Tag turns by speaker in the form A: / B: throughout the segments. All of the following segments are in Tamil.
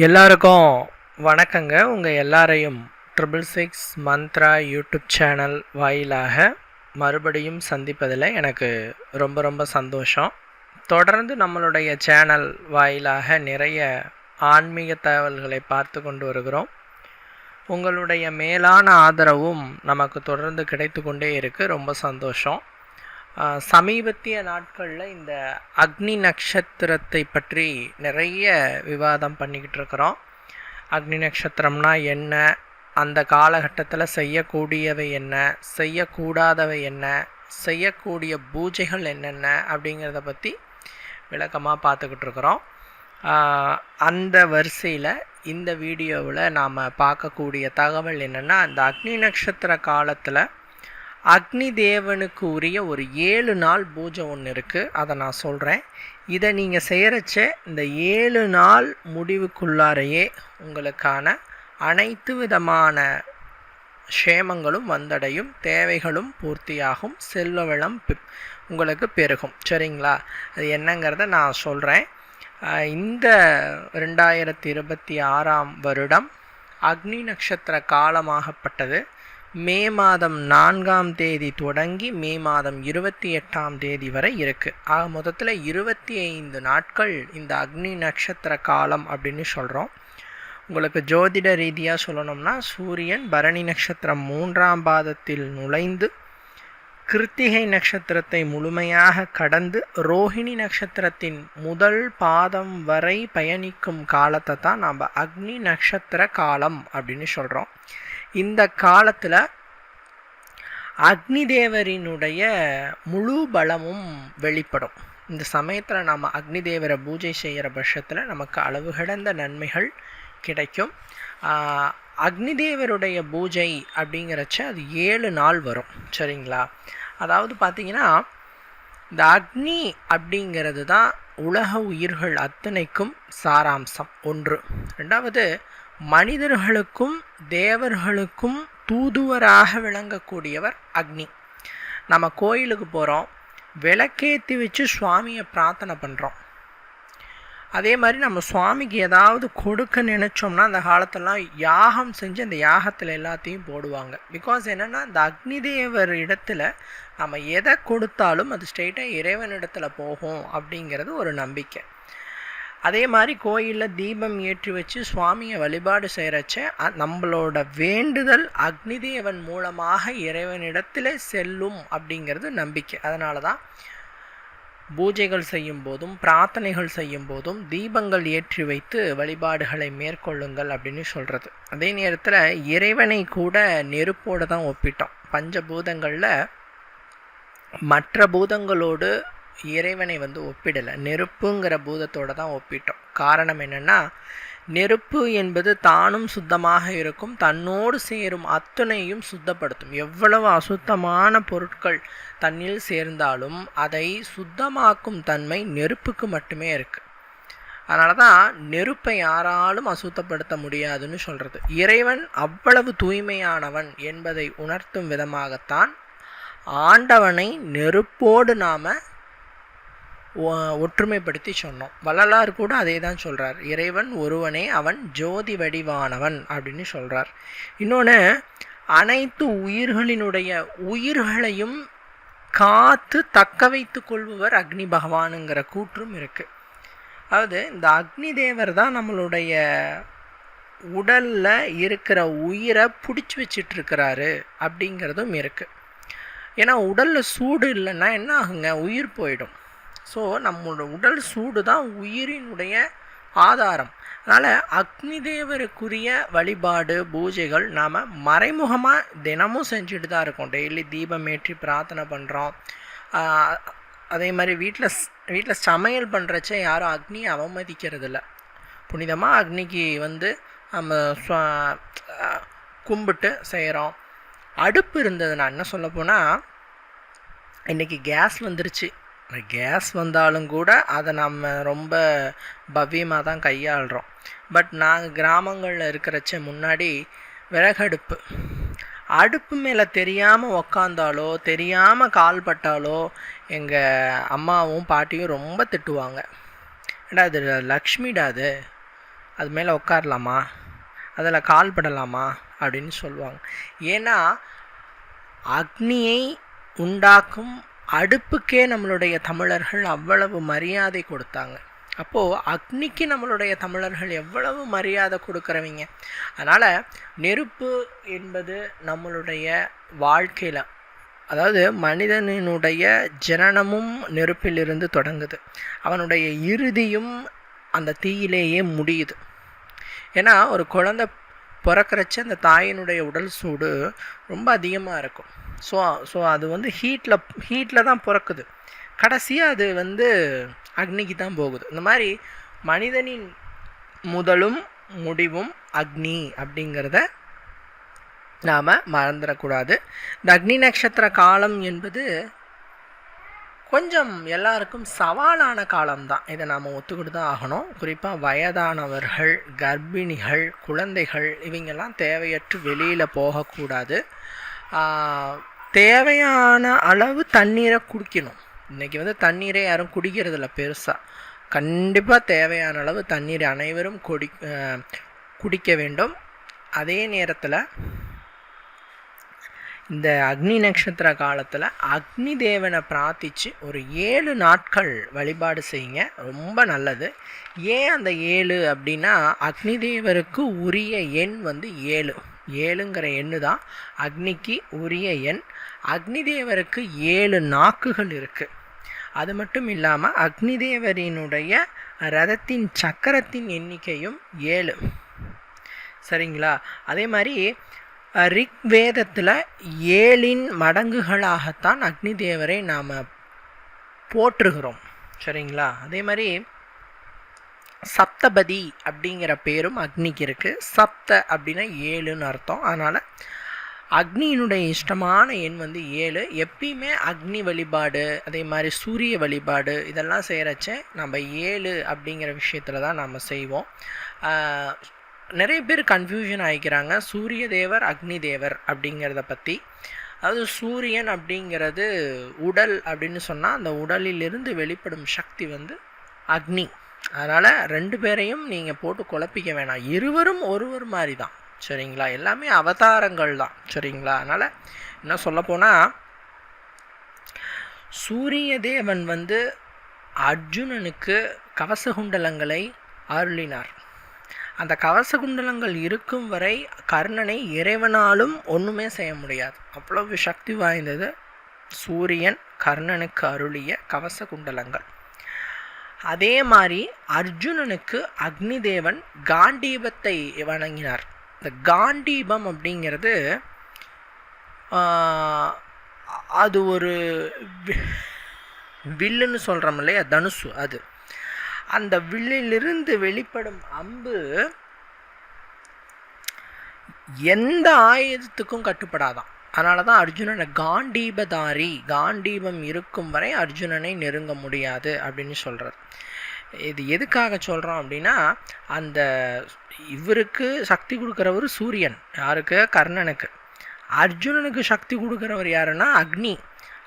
A: எல்லாருக்கும் வணக்கங்க. உங்கள் எல்லாரையும் 666 மந்த்ரா யூடியூப் சேனல் வாயிலாக மறுபடியும் சந்திப்பதில் எனக்கு ரொம்ப ரொம்ப சந்தோஷம். தொடர்ந்து நம்மளுடைய சேனல் வாயிலாக நிறைய ஆன்மீக தகவல்களை பார்த்து கொண்டு வருகிறோம். உங்களுடைய மேலான ஆதரவும் நமக்கு தொடர்ந்து கிடைத்து கொண்டே இருக்குது. ரொம்ப சந்தோஷம். சமீபத்திய நாட்களில் இந்த அக்னி நட்சத்திரத்தை பற்றி நிறைய விவாதம் பண்ணிக்கிட்டு இருக்கிறோம். அக்னி நட்சத்திரம்னா என்ன, அந்த காலகட்டத்தில் செய்யக்கூடியவை என்ன, செய்யக்கூடாதவை என்ன, செய்யக்கூடிய பூஜைகள் என்னென்ன அப்படிங்கிறத பற்றி விளக்கமாக பார்த்துக்கிட்டு இருக்கிறோம். அந்த வரிசையில் இந்த வீடியோவில் நாம் பார்க்கக்கூடிய தகவல் என்னென்னா, அந்த அக்னி நட்சத்திர காலத்தில் அக்னி தேவனுக்கு உரிய ஒரு 7 நாள் பூஜை ஒன்று இருக்குது. அதை நான் சொல்கிறேன். இதை நீங்கள் செய்கிறச்ச இந்த 7 நாள் முடிவுக்குள்ளாரையே உங்களுக்கான அனைத்து விதமான க்ஷேமங்களும் வந்தடையும், தேவைகளும் பூர்த்தியாகும், செல்வ வளம் உங்களுக்கு பெருகும். சரிங்களா? அது என்னங்கிறத நான் சொல்கிறேன். இந்த 2026ஆம் வருடம் அக்னி நட்சத்திர காலமாகப்பட்டது மே மாதம் 4ஆம் தேதி தொடங்கி மே மாதம் 28ஆம் தேதி வரை இருக்குது. ஆக மொத்தத்தில் 25 நாட்கள் இந்த அக்னி நட்சத்திர காலம் அப்படின்னு சொல்கிறோம். உங்களுக்கு ஜோதிட ரீதியாக சொல்லணும்னா, சூரியன் பரணி நட்சத்திரம் 3ஆம் பாதத்தில் நுழைந்து கிருத்திகை நட்சத்திரத்தை முழுமையாக கடந்து ரோஹிணி நட்சத்திரத்தின் முதல் பாதம் வரை பயணிக்கும் காலத்தை தான் நாம் அக்னி நட்சத்திர காலம் அப்படின்னு சொல்கிறோம். இந்த காலத்தில் அக்னி தேவரினுடைய முழு பலமும் வெளிப்படும். இந்த சமயத்தில் நாம் அக்னி தேவரை பூஜை செய்கிற பட்சத்தில் நமக்கு அளவு கடந்த நன்மைகள் கிடைக்கும். அக்னி தேவருடைய பூஜை அப்படிங்கிறச்ச அது 7 நாள் வரும். சரிங்களா? அதாவது பார்த்திங்கன்னா, இந்த அக்னி அப்படிங்கிறது தான் உலக உயிர்கள் அத்தனைக்கும் சாராம்சம் ஒன்று. ரெண்டாவது, மனிதர்களுக்கும் தேவர்களுக்கும் தூதுவராக விளங்கக்கூடியவர் அக்னி. நம்ம கோயிலுக்கு போகிறோம், விளக்கேற்றி வச்சு சுவாமியை பிரார்த்தனை பண்ணுறோம். அதே மாதிரி நம்ம சுவாமிக்கு ஏதாவது கொடுக்க நினச்சோம்னா அந்த காலத்திலலாம் யாகம் செஞ்சு அந்த யாகத்தில் எல்லாத்தையும் போடுவாங்க. பிகாஸ் என்னென்னா, அந்த அக்னி தேவர் இடத்துல நம்ம எதை கொடுத்தாலும் அது ஸ்ட்ரெயிட்டாக இறைவனிடத்தில் போகும் அப்படிங்கிறது ஒரு நம்பிக்கை. அதே மாதிரி கோயிலில் தீபம் ஏற்றி வச்சு சுவாமியை வழிபாடு செய்கிறச்ச நம்மளோட வேண்டுதல் அக்னி தேவன் மூலமாக இறைவனிடத்தில் செல்லும் அப்படிங்கிறது நம்பிக்கை. அதனால தான் பூஜைகள் செய்யும் போதும் பிரார்த்தனைகள் செய்யும் போதும் தீபங்கள் ஏற்றி வைத்து வழிபாடுகளை மேற்கொள்ளுங்கள் அப்படின்னு சொல்கிறது. அதே நேரத்தில் இறைவனை கூட நெருப்போடு தான் ஒப்பிட்டோம். பஞ்சபூதங்களில் மற்ற பூதங்களோடு இறைவனை ஒப்பிடலை, நெருப்புங்கிற பூதத்தோடு தான் ஒப்பிட்டோம். காரணம் என்னென்னா, நெருப்பு என்பது தானும் சுத்தமாக இருக்கும், தன்னோடு சேரும் அத்தனையும் சுத்தப்படுத்தும். எவ்வளவு அசுத்தமான பொருட்கள் தன்னில் சேர்ந்தாலும் அதை சுத்தமாக்கும் தன்மை நெருப்புக்கு மட்டுமே இருக்குது. அதனால தான் நெருப்பை யாராலும் அசுத்தப்படுத்த முடியாதுன்னு சொல்கிறது. இறைவன் அவ்வளவு தூய்மையானவன் என்பதை உணர்த்தும் விதமாகத்தான் ஆண்டவனை நெருப்போடு நாம் ஒற்றுமைப்படுத்தி சொன்னோம். வள்ளலார் கூட அதே தான் சொல்கிறார். இறைவன் ஒருவனே, அவன் ஜோதி வடிவானவன் அப்படின்னு சொல்கிறார். இன்னொன்று, அனைத்து உயிர்களையும் காத்து தக்க வைத்து கொள்பவர் அக்னி பகவானுங்கிற கூற்றும் இருக்குது. அதாவது இந்த அக்னி தேவர் தான் நம்மளுடைய உடலில் இருக்கிற உயிரை பிடிச்சி வச்சிட்ருக்கிறாரு அப்படிங்கிறதும் இருக்குது. ஏன்னா உடலில் சூடு இல்லைன்னா என்ன ஆகுங்க, உயிர் போயிடும். ஸோ நம்மளோட உடல் சூடு தான் உயிரினுடைய ஆதாரம். அதனால் அக்னி தேவருக்குரிய வழிபாடு பூஜைகள் நாம் மறைமுகமாக தினமும் செஞ்சுட்டு தான் இருக்கோம். டெய்லி தீபம் ஏற்றி பிரார்த்தனை பண்ணுறோம். அதே மாதிரி வீட்டில் சமையல் பண்ணுறச்ச யாரும் அக்னியை அவமதிக்கிறது இல்லை. புனிதமாக அக்னிக்கு நம்ம கும்பிட்டு செய்கிறோம். அடுப்பு இருந்தது, நான் என்ன சொல்ல போனால், இன்றைக்கி கேஸ் வந்துருச்சு. கேஸ் வந்தாலும் கூட அதை நம்ம ரொம்ப பவ்யமாக தான் கையாளுறோம். பட் நாங்கள் கிராமங்களில் இருக்கிறச்ச முன்னாடி அடுப்பு மேலே தெரியாமல் உக்காந்தாலோ தெரியாமல் கால் பட்டாலோ எங்கள் அம்மாவும் பாட்டியும் ரொம்ப திட்டுவாங்க. ஏடா அது லக்ஷ்மிடா, அது அது மேலே உட்காரலாமா, அதில் கால் படலாமா அப்படின்னு சொல்லுவாங்க. ஏன்னா அக்னியை உண்டாக்கும் அடுப்புக்கே நம்மளுடைய தமிழர்கள் அவ்வளவு மரியாதை கொடுத்தாங்க. அப்போது அக்னிக்கு நம்மளுடைய தமிழர்கள் எவ்வளவு மரியாதை கொடுக்குறவங்க. அதனால் நெருப்பு என்பது நம்மளுடைய வாழ்க்கையில், அதாவது மனிதனினுடைய ஜனனமும் நெருப்பிலிருந்து தொடங்குது, அவனுடைய இறுதியும் அந்த தீயிலேயே முடியுது. ஏன்னா ஒரு குழந்தை பிறக்கிறச்ச அந்த தாயினுடைய உடல் சூடு ரொம்ப அதிகமாக இருக்கும். ஸோ அது வந்து ஹீட்டில் தான் பிறக்குது, கடைசியாக அது அக்னிக்கு தான் போகுது. இந்த மாதிரி மனிதனின் முதலும் முடிவும் அக்னி அப்படிங்கிறத நாம் மறந்துடக்கூடாது. இந்த அக்னி நட்சத்திர காலம் என்பது கொஞ்சம் எல்லாருக்கும் சவாலான காலம்தான், இதை நாம் ஒத்துக்கிட்டு தான் ஆகணும். குறிப்பாக வயதானவர்கள், கர்ப்பிணிகள், குழந்தைகள் இவங்கெல்லாம் தேவையற்று வெளியில் போகக்கூடாது. தேவையான அளவு தண்ணீரை குடிக்கணும். இன்றைக்கி தண்ணீரை யாரும் குடிக்கிறதில்ல பெருசாக. கண்டிப்பாக தேவையான அளவு தண்ணீர் அனைவரும் குடிக்க வேண்டும். அதே நேரத்தில் இந்த அக்னி நட்சத்திர காலத்தில் அக்னி தேவனை பிரார்த்தித்து ஒரு 7 நாட்கள் வழிபாடு செய்யுங்க, ரொம்ப நல்லது. ஏன் அந்த 7 அப்படின்னா, அக்னி தேவருக்கு உரிய எண் 7. 7ங்கிற எண்ணு தான் அக்னிக்கு உரிய எண். அக்னி தேவருக்கு 7 நாக்குகள் இருக்குது. அது மட்டும் இல்லாமல் அக்னி தேவரினுடைய ரதத்தின் சக்கரத்தின் எண்ணிக்கையும் 7. சரிங்களா? அதே மாதிரி ரிக் வேதத்தில் 7 மடங்குகளாகத்தான் அக்னி தேவரை நாம் போற்றுகிறோம். சரிங்களா? அதே மாதிரி சப்தபதி அப்படிங்கிற பேரும் அக்னிக்கு இருக்குது. சப்த அப்படின்னா 7ன்னு அர்த்தம். அதனால் அக்னியினுடைய இஷ்டமான எண் 7. எப்பயுமே அக்னி வழிபாடு, அதே மாதிரி சூரிய வழிபாடு இதெல்லாம் செய்கிறச்ச நம்ம 7 அப்படிங்கிற விஷயத்தில் தான் நம்ம செய்வோம். நிறைய பேர் கன்ஃபியூஷன் ஆகிக்கிறாங்க சூரிய தேவர் அக்னி தேவர் அப்படிங்கிறத பற்றி. அதாவது சூரியன் அப்படிங்கிறது உடல் அப்படின்னு சொன்னால், அந்த உடலிலிருந்து வெளிப்படும் சக்தி அக்னி. அதனால் 2 பேரையும் நீங்கள் போட்டு குழப்பிக்க வேணாம், இருவரும் ஒருவர் மாதிரி தான். சரிங்களா? எல்லாமே அவதாரங்கள் தான். சரிங்களா? அதனால் என்ன சொல்லப்போனால், சூரிய தேவன் அர்ஜுனனுக்கு கவசகுண்டலங்களை அருளினார். அந்த கவசகுண்டலங்கள் இருக்கும் வரை கர்ணனை இறைவனாலும் ஒன்றுமே செய்ய முடியாது. அவ்வளவு சக்தி வாய்ந்தது சூரியன் கர்ணனுக்கு அருளிய கவசகுண்டலங்கள். அதே மாதிரி அர்ஜுனனுக்கு அக்னி தேவன் காண்டீபத்தை வழங்கினார். இந்த காண்டீபம் அப்படிங்கிறது அது ஒரு வில்லுன்னு சொல்கிறோம் இல்லையா, தனுசு. அது அந்த வில்லிலிருந்து வெளிப்படும் அம்பு எந்த ஆயுதத்துக்கும் கட்டுப்படாதான். அதனால தான் அர்ஜுனனை காண்டீபதாரி, காண்டீபம் இருக்கும் வரை அர்ஜுனனை நெருங்க முடியாது அப்படின்னு சொல்கிறது. இது எதுக்காக சொல்கிறோம் அப்படின்னா, அந்த இவருக்கு சக்தி கொடுக்குறவர் சூரியன், யாருக்கு? கர்ணனுக்கு. அர்ஜுனனுக்கு சக்தி கொடுக்குறவர் யாருன்னா அக்னி.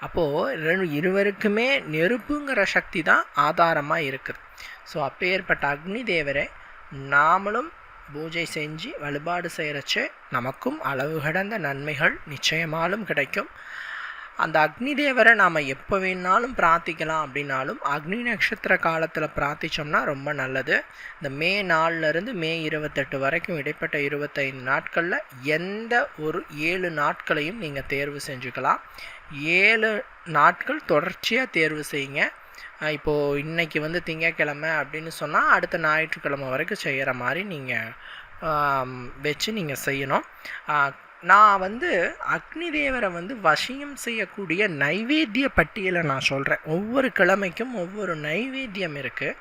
A: அப்போது இருவருக்குமே நெருப்புங்கிற சக்தி தான் ஆதாரமாக இருக்குது. ஸோ அப்பேற்பட்ட அக்னி தேவரை நாமளும் பூஜை செஞ்சு வழிபாடு செய்கிறச்சே நமக்கும் அளவு கடந்த நன்மைகள் நிச்சயமாலும் கிடைக்கும். அந்த அக்னி தேவரை நாம் எப்போ வேணாலும் பிரார்த்திக்கலாம். அப்படின்னாலும் அக்னி நட்சத்திர காலத்தில் பிரார்த்தித்தோம்னா ரொம்ப நல்லது. இந்த மே 4லேருந்து மே 28 வரைக்கும் இடைப்பட்ட 25 நாட்களில் எந்த ஒரு 7 நாட்களையும் நீங்கள் தேர்வு செஞ்சுக்கலாம். 7 நாட்கள் தொடர்ச்சியாக தேர்வு செய்யுங்க. இப்போது இன்றைக்கி திங்கக்கிழமை அப்படின்னு சொன்னால் அடுத்த ஞாயிற்றுக்கிழமை வரைக்கும் செய்கிற மாதிரி நீங்கள் வச்சு நீங்கள் செய்யணும். நான் அக்னி தேவரை வசியம் செய்யக்கூடிய நைவேத்திய பட்டியலை நான் சொல்கிறேன். ஒவ்வொரு கிழமைக்கும் ஒவ்வொரு நைவேத்தியம் இருக்குது.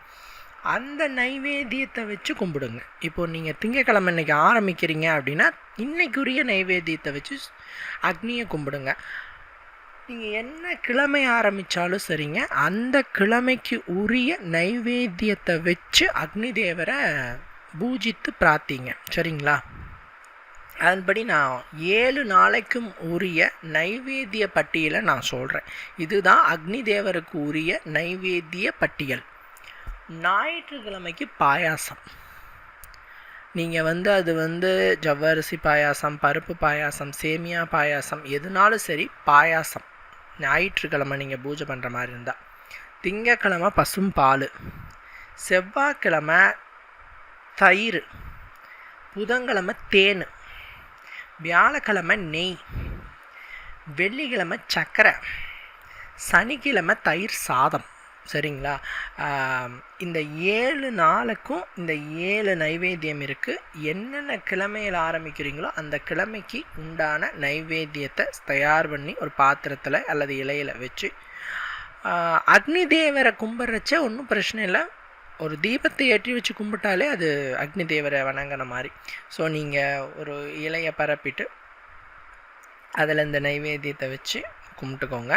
A: அந்த நைவேத்தியத்தை வச்சு கும்பிடுங்க. இப்போது நீங்கள் திங்கக்கிழமை இன்றைக்கி ஆரம்பிக்கிறீங்க அப்படின்னா இன்றைக்குரிய நைவேத்தியத்தை வச்சு அக்னியை கும்பிடுங்க. நீங்கள் என்ன கிழமை ஆரம்பித்தாலும் சரிங்க, அந்த கிழமைக்கு உரிய நைவேத்தியத்தை வச்சு அக்னி தேவரை பூஜித்து பிரார்த்திங்க. சரிங்களா? அதன்படி நான் 7 நாளைக்கும் உரிய நைவேத்திய பட்டியலை நான் சொல்கிறேன். இதுதான் அக்னி தேவருக்கு உரிய நைவேத்திய பட்டியல். ஞாயிற்றுக்கிழமைக்கு பாயாசம். நீங்கள் வந்து அது வந்து ஜவ்வரிசி பாயாசம், பருப்பு பாயாசம், சேமியா பாயாசம், எதுனாலும் சரி பாயாசம். ஞாயிற்றுக்கிழமை நீங்கள் பூஜை பண்ணுற மாதிரி இருந்தால், திங்கக்கிழமை பசும் பால், செவ்வாய்க்கிழமை தயிர், புதன்கிழமை தேன், வியாழக்கிழமை நெய், வெள்ளிக்கிழமை சர்க்கரை, சனிக்கிழமை தயிர் சாதம். சரிங்களா? இந்த 7 நாளுக்கும் இந்த 7 நைவேத்தியம் இருக்குது. என்னென்ன கிழமையில் ஆரம்பிக்கிறீங்களோ அந்த கிழமைக்கு உண்டான நைவேத்தியத்தை தயார் பண்ணி ஒரு பாத்திரத்தில் அல்லது இலையில் வச்சு அக்னி தேவரை கும்பிட்றச்சே ஒன்றும் பிரச்சனை இல்லை. ஒரு தீபத்தை ஏற்றி வச்சு கும்பிட்டாலே அது அக்னி தேவரை வணங்கின மாதிரி. ஸோ நீங்கள் ஒரு இலையை பரப்பிட்டு அதில் இந்த நைவேத்தியத்தை வச்சு கும்பிட்டுக்கோங்க.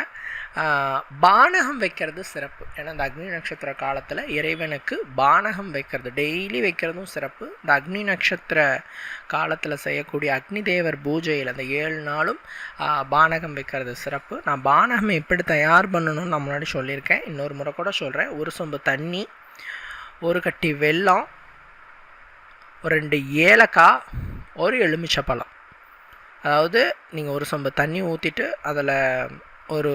A: பானகம் வைக்கிறது சிறப்பு. ஏன்னா இந்த அக்னி நட்சத்திர காலத்தில் இறைவனுக்கு பானகம் வைக்கிறது, டெய்லி வைக்கிறதும் சிறப்பு. இந்த அக்னி நட்சத்திர காலத்தில் செய்யக்கூடிய அக்னி தேவர் பூஜையில் அந்த 7 நாளும் பானகம் வைக்கிறது சிறப்பு. நான் பானகம் எப்படி தயார் பண்ணணும்னு நான் முன்னாடி சொல்லியிருக்கேன், இன்னொரு முறை கூட சொல்கிறேன். ஒரு சொம்பு தண்ணி, ஒரு கட்டி வெல்லம், ஒரு 2 ஏலக்காய், ஒரு எலுமிச்சப்பழம். அதாவது நீங்கள் ஒரு சொம்பு தண்ணி ஊற்றிட்டு அதில் ஒரு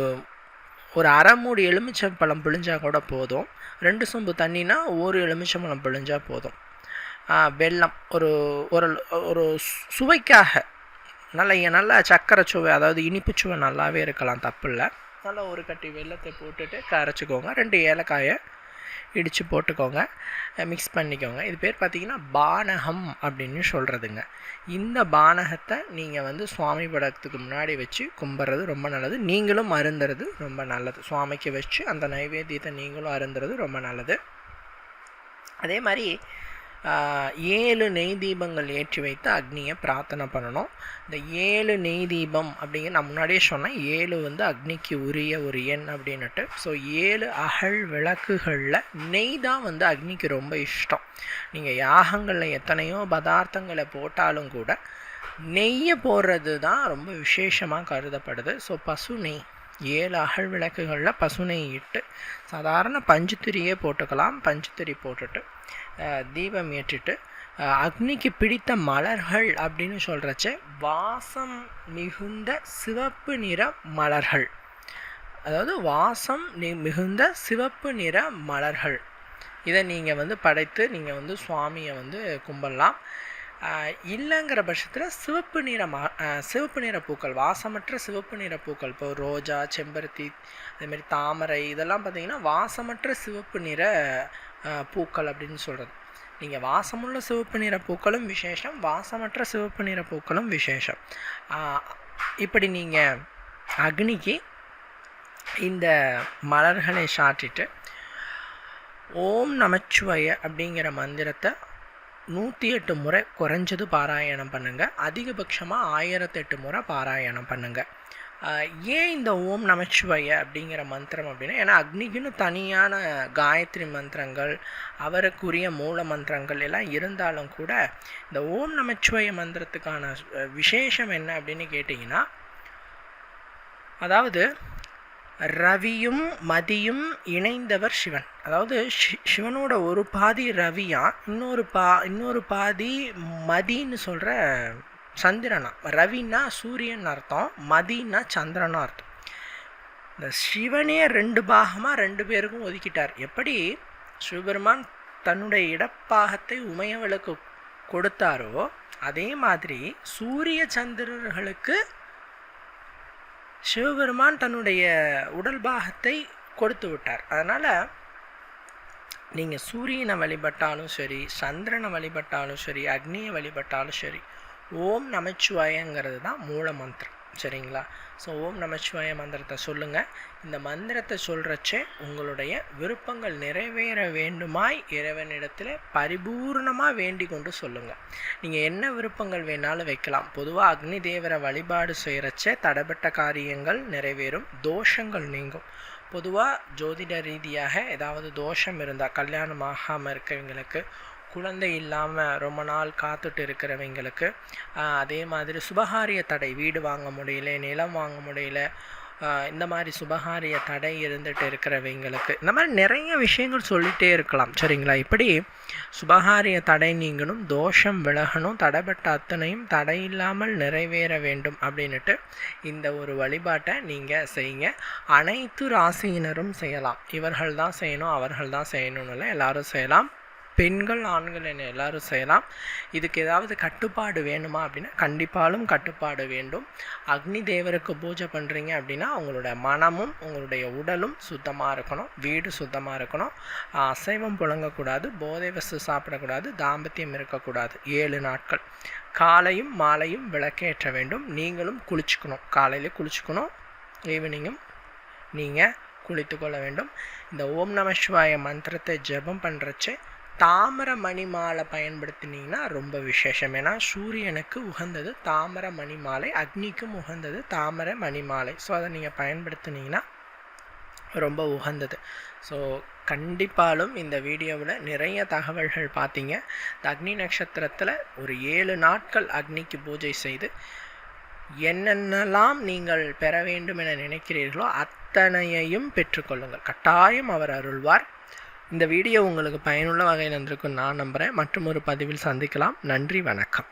A: ஒரு அரை மூடி எலுமிச்சம்பழம் பிழிஞ்சால் கூட போதும். 2 சொம்பு தண்ணினா ஒரு எலுமிச்சம்பழம் பிழிஞ்சால் போதும். வெல்லம் ஒரு ஒரு ஒரு சுவைக்காக நல்ல சர்க்கரை சுவை, அதாவது இனிப்பு சுவை நல்லாவே இருக்கலாம், தப்பு இல்லை. நல்லா ஒரு கட்டி வெல்லத்தை போட்டுட்டு கரைச்சிக்கோங்க. 2 ஏலக்காயை இடித்து போட்டுக்கோங்க, மிக்ஸ் பண்ணிக்கோங்க. இது பேர் பார்த்திங்கன்னா பானகம் அப்படின்னு சொல்கிறதுங்க. இந்த பானகத்தை நீங்கள் வந்து சுவாமி படத்துக்கு முன்னாடி வச்சு கும்பிட்றது ரொம்ப நல்லது. நீங்களும் அருந்துறது ரொம்ப நல்லது. சுவாமிக்கு வச்சு அந்த நைவேத்தியத்தை நீங்களும் அருந்துறது ரொம்ப நல்லது. அதே மாதிரி 7 நெய் தீபங்கள் ஏற்றி வைத்து அக்னியை பிரார்த்தனை பண்ணணும். இந்த 7 நெய் தீபம் அப்படிங்கிற நான் முன்னாடியே சொன்னேன், 7 வந்து அக்னிக்கு உரிய ஒரு எண் அப்படின்னுட்டு. ஸோ 7 அகல் விளக்குகளில் நெய் தான் வந்து அக்னிக்கு ரொம்ப இஷ்டம். நீங்கள் யாகங்களில் எத்தனையோ பதார்த்தங்களை போட்டாலும் கூட நெய்யை போடுறது தான் ரொம்ப விசேஷமாக கருதப்படுது. ஸோ பசு நெய் 7 அகல் விளக்குகளில் பசு நெய் இட்டு, சாதாரண பஞ்சுத்திரியே போட்டுக்கலாம். பஞ்சுத்திரி போட்டுட்டு தீபம் ஏற்றிட்டு அக்னிக்கு பிடித்த மலர்கள் அப்படின்னு சொல்கிறச்ச வாசம் மிகுந்த சிவப்பு நிற மலர்கள், அதாவது வாசம் மிகுந்த சிவப்பு நிற மலர்கள், இதை நீங்கள் வந்து படைத்து நீங்கள் வந்து சுவாமியை வந்து கும்பிடலாம். இல்லைங்கிற பட்சத்தில் சிவப்பு நிற பூக்கள், வாசமற்ற சிவப்பு நிற பூக்கள், இப்போ ரோஜா, செம்பருத்தி, அதேமாதிரி தாமரை, இதெல்லாம் பார்த்திங்கன்னா வாசமற்ற சிவப்பு நிற பூக்கள் அப்படின்னு சொல்கிறது. நீங்கள் வாசமுள்ள சிவப்பு நிற பூக்களும் விசேஷம், வாசமற்ற சிவப்பு நிற பூக்களும் விசேஷம். இப்படி நீங்கள் அக்னிக்கு இந்த மலர்களை சாற்றிட்டு ஓம் நமச்சிவாய அப்படிங்கிற மந்திரத்தை 108 முறை குறைஞ்சது பாராயணம் பண்ணுங்கள். அதிகபட்சமாக 1008 முறை பாராயணம் பண்ணுங்கள். ஏன் இந்த ஓம் நமச்சிவாய அப்படிங்கிற மந்திரம் அப்படின்னா, ஏன்னா அக்னிக்குன்னு தனியான காயத்ரி மந்திரங்கள், அவருக்குரிய மூல மந்திரங்கள் எல்லாம் இருந்தாலும் கூட இந்த ஓம் நமச்சிவாய மந்திரத்துக்கான விசேஷம் என்ன அப்படின்னு கேட்டிங்கன்னா, அதாவது ரவியும் மதியும் இணைந்தவர் சிவன். அதாவது சிவனோட ஒரு பாதி ரவியா, இன்னொரு பாதி மதின்னு சொல்கிற சந்திரனா. ரவின்னா சூரியன் அர்த்தம், மதினா சந்திரனா அர்த்தம். இந்த சிவனே 2 பாகமாக 2 பேருக்கும் ஒதுக்கிட்டார். எப்படி சிவபெருமான் தன்னுடைய இடப்பாகத்தை உமையவளுக்கு கொடுத்தாரோ, அதே மாதிரி சூரிய சந்திரர்களுக்கு சிவபெருமான் தன்னுடைய உடல் பாகத்தை கொடுத்து விட்டார். அதனால் நீங்கள் சூரியனை வழிபட்டாலும் சரி, சந்திரனை வழிபட்டாலும் சரி, அக்னியை வழிபட்டாலும் சரி, ஓம் நமச்சிவாயங்கிறது தான் மூல மந்திரம். சரிங்களா? ஸோ ஓம் நமச்சிவாய மந்திரத்தை சொல்லுங்கள். இந்த மந்திரத்தை சொல்கிறச்சே உங்களுடைய விருப்பங்கள் நிறைவேற வேண்டுமாய் இறைவனிடத்தில் பரிபூர்ணமாக வேண்டி கொண்டு சொல்லுங்கள். நீங்கள் என்ன விருப்பங்கள் வேணாலும் வைக்கலாம். பொதுவாக அக்னி தேவரை வழிபாடு செய்கிறச்சே தடைப்பட்ட காரியங்கள் நிறைவேறும், தோஷங்கள் நீங்கும். பொதுவாக ஜோதிட ரீதியாக ஏதாவது தோஷம் இருந்தால், கல்யாணம் ஆகாமல் இருக்கிறவங்களுக்கு, குழந்தை இல்லாமல் ரொம்ப நாள் காத்துட்டு இருக்கிறவங்களுக்கு, அதே மாதிரி சுபகாரிய தடை, வீடு வாங்க முடியல, நிலம் வாங்க முடியல, இந்த மாதிரி சுபகாரிய தடை இருந்துட்டு இருக்கிறவங்களுக்கு இந்த மாதிரி நிறைய விஷயங்கள் சொல்லிகிட்டே இருக்கலாம். சரிங்களா? இப்படி சுபகாரிய தடை நீங்கணும், தோஷம் விலகணும், தடைப்பட்ட அத்தனையும் தடை இல்லாமல் நிறைவேற வேண்டும் அப்படின்ட்டு இந்த ஒரு வழிபாட்டை நீங்கள் செய்யுங்க. அனைத்து ராசியினரும் செய்யலாம். இவர்கள் தான் செய்யணும், அவர்கள் தான் செய்யணும்னு எல்லாரும் செய்யலாம். பெண்கள் ஆண்கள் என எல்லாரும் செய்யலாம். இதுக்கு ஏதாவது கட்டுப்பாடு வேணுமா அப்படின்னா கண்டிப்பாலும் கட்டுப்பாடு வேண்டும். அக்னி தேவருக்கு பூஜை பண்ணுறீங்க அப்படின்னா உங்களோட மனமும் உங்களுடைய உடலும் சுத்தமாக இருக்கணும், வீடு சுத்தமாக இருக்கணும், அசைவம் புழங்கக்கூடாது, போதை வஸ்து சாப்பிடக்கூடாது, தாம்பத்தியம் இருக்கக்கூடாது. 7 நாட்கள் காலையும் மாலையும் விளக்கேற்ற வேண்டும். நீங்களும் குளிச்சுக்கணும், காலையில் குளிச்சுக்கணும், ஈவினிங்கும் நீங்கள் குளித்து கொள்ள வேண்டும். இந்த ஓம் நம சிவாய மந்திரத்தை ஜெபம் பண்ணுறச்சு தாமரை மணி மாலை பயன்படுத்தினீங்கன்னா ரொம்ப விசேஷம். ஏன்னா சூரியனுக்கு உகந்தது தாமரை மணி மாலை, அக்னிக்கும் உகந்தது தாமரை மணி மாலை. ஸோ அதை நீங்கள் பயன்படுத்தினீங்கன்னா ரொம்ப உகந்தது. ஸோ கண்டிப்பாலும் இந்த வீடியோவில் நிறைய தகவல்கள் பார்த்தீங்க. இந்த அக்னி நட்சத்திரத்தில் ஒரு 7 நாட்கள் அக்னிக்கு பூஜை செய்து என்னென்னலாம் நீங்கள் பெற வேண்டும் என நினைக்கிறீர்களோ அத்தனையையும் பெற்றுக்கொள்ளுங்கள். கட்டாயம் அவர் அருள்வார். இந்த வீடியோ உங்களுக்கு பயனுள்ள வகையில் இருந்திருக்கும் நான் நம்புகிறேன். மற்றும் ஒரு பதிவில் சந்திக்கலாம். நன்றி, வணக்கம்.